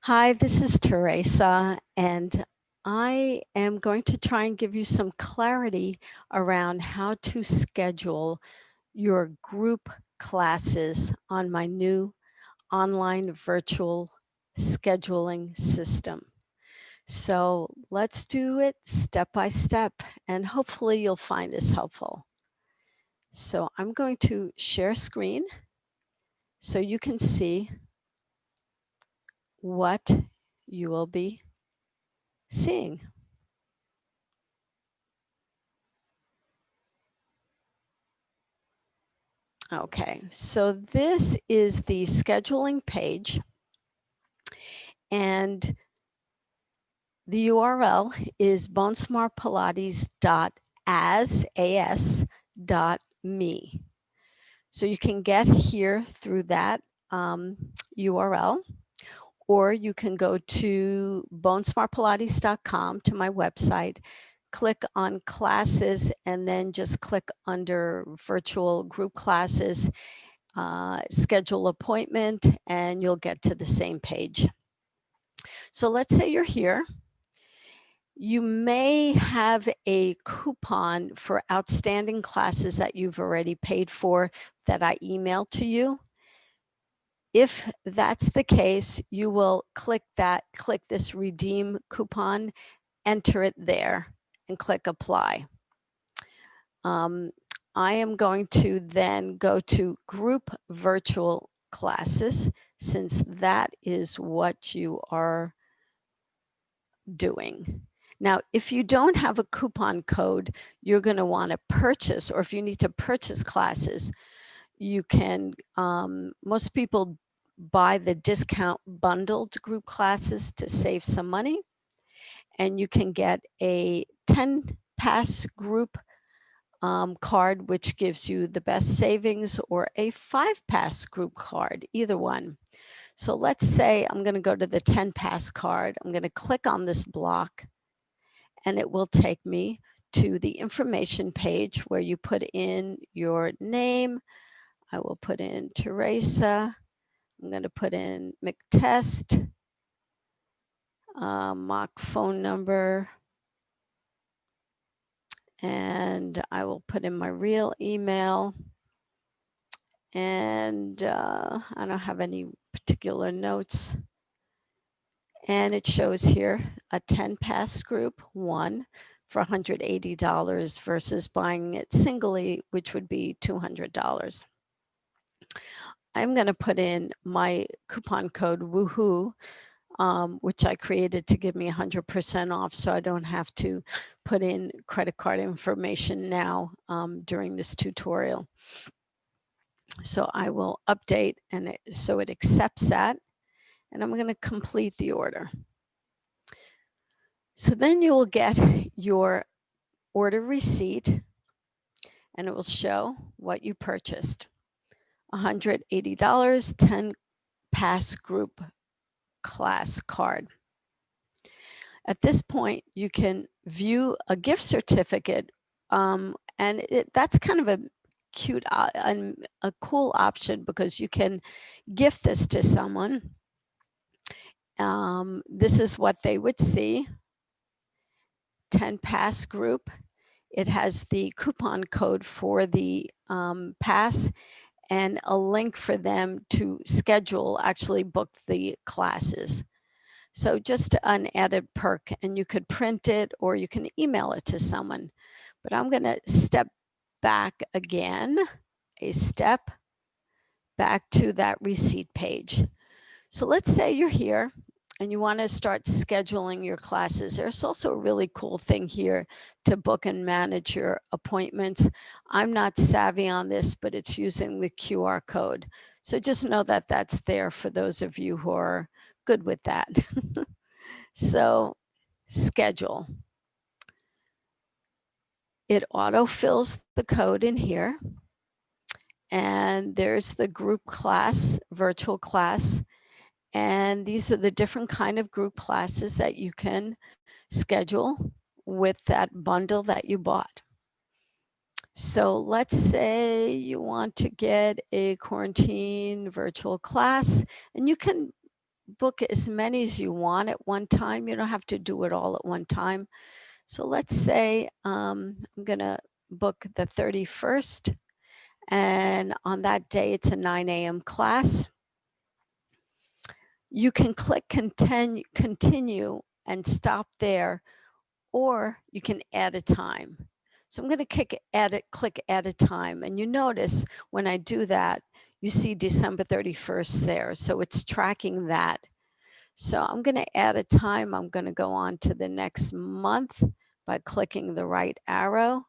Hi, this is Teresa, and I am going to try and give you some clarity around how to schedule your group classes on my new online virtual scheduling system. So let's do it step by step, and hopefully you'll find this helpful. So I'm going to share screen so you can see what you will be seeing. Okay, so this is the scheduling page, and the URL is bonesmartpilates.as.me. So you can get here through that URL, or you can go to bonesmartpilates.com to my website, click on classes, and then just click under virtual group classes, schedule appointment, and you'll get to the same page. So let's say you're here. You may have a coupon for outstanding classes that you've already paid for that I emailed to you. If that's the case, you will click this redeem coupon, enter it there, and click apply. I am going to then go to group virtual classes, since that is what you are doing. Now, if you don't have a coupon code, you're going to want to purchase, or if you need to purchase classes, you can, most people buy the discount bundled group classes to save some money, and you can get a 10 pass group card, which gives you the best savings, or a 5 pass group card, either one. So let's say I'm going to go to the 10 pass card. I'm going to click on this block, and it will take me to the information page where you put in your name. I will put in Teresa. I'm going to put in McTest, mock phone number, and I will put in my real email. And I don't have any particular notes. And it shows here a 10 pass group, one for $180 versus buying it singly, which would be $200. I'm going to put in my coupon code woohoo, which I created to give me 100% off, so I don't have to put in credit card information now during this tutorial. So I will update, and so it accepts that, and I'm going to complete the order. So then you will get your order receipt, and it will show what you purchased. $180, 10 pass group class card. At this point, you can view a gift certificate, and that's kind of a cute and a cool option, because you can gift this to someone. This is what they would see. 10 pass group. It has the coupon code for the pass and a link for them to schedule, actually book the classes. So just an added perk, and you could print it or you can email it to someone. But I'm going to step back again, a step back to that receipt page. So let's say you're here and you want to start scheduling your classes. There's also a really cool thing here to book and manage your appointments. I'm not savvy on this, but it's using the QR code. So just know that that's there for those of you who are good with that. So schedule. It auto-fills the code in here. And there's the group class, virtual class. And these are the different kind of group classes that you can schedule with that bundle that you bought. So let's say you want to get a quarantine virtual class, and you can book as many as you want at one time. You don't have to do it all at one time. So let's say I'm going to book the 31st, and on that day it's a 9 a.m. class. You can click continue and stop there, or you can add a time. So I'm going to click add a time, and you notice when I do that, you see December 31st there. So it's tracking that. So I'm going to add a time. I'm going to go on to the next month by clicking the right arrow.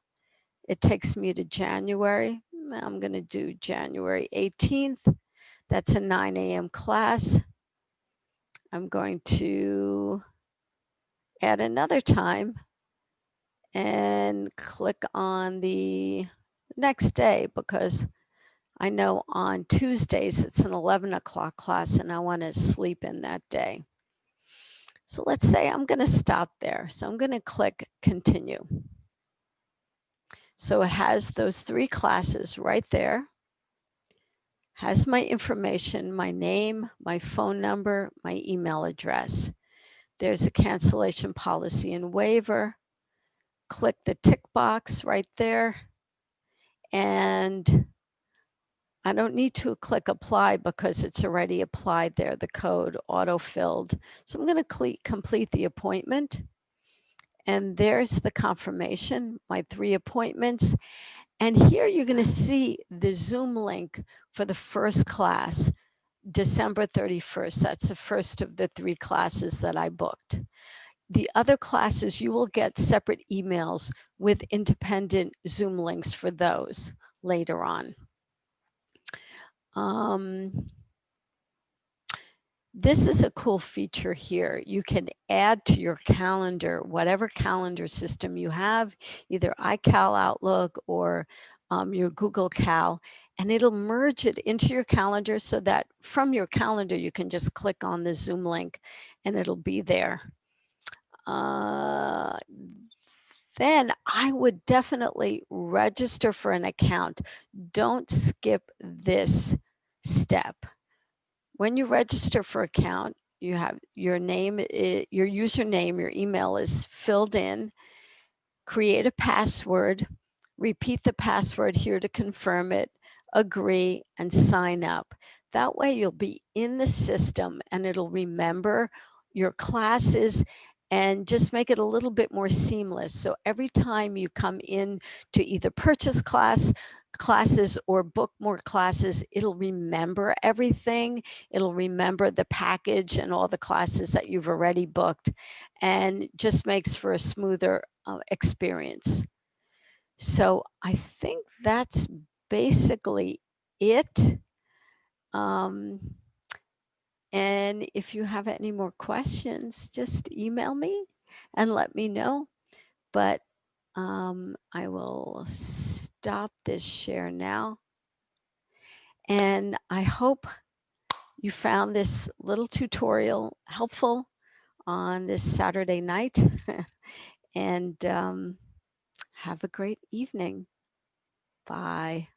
It takes me to January. I'm going to do January 18th. That's a 9 a.m. class. I'm going to add another time and click on the next day, because I know on Tuesdays it's an 11 o'clock class and I want to sleep in that day. So let's say I'm going to stop there. So I'm going to click continue. So it has those 3 classes right there, has my information, my name, my phone number, my email address. There's a cancellation policy and waiver. Click the tick box right there, and I don't need to click apply because it's already applied there, the code auto-filled. So I'm going to complete the appointment, and there's the confirmation, my 3 appointments. And here you're going to see the Zoom link for the first class, December 31st. That's the first of the 3 classes that I booked. The other classes, you will get separate emails with independent Zoom links for those later on. This is a cool feature here. You can add to your calendar, whatever calendar system you have, either iCal, Outlook, or your Google Cal, and it'll merge it into your calendar so that from your calendar, you can just click on the Zoom link and it'll be there. Then I would definitely register for an account. Don't skip this step. When you register for account, you have your name, your username, your email is filled in. Create a password, repeat the password here to confirm it, agree, and sign up. That way you'll be in the system and it'll remember your classes and just make it a little bit more seamless. So every time you come in to either purchase classes or book more classes, it'll remember everything. It'll remember the package and all the classes that you've already booked, and just makes for a smoother experience. So I think that's basically it. And if you have any more questions, just email me and let me know. But I will stop this share now. And I hope you found this little tutorial helpful on this Saturday night. And have a great evening. Bye.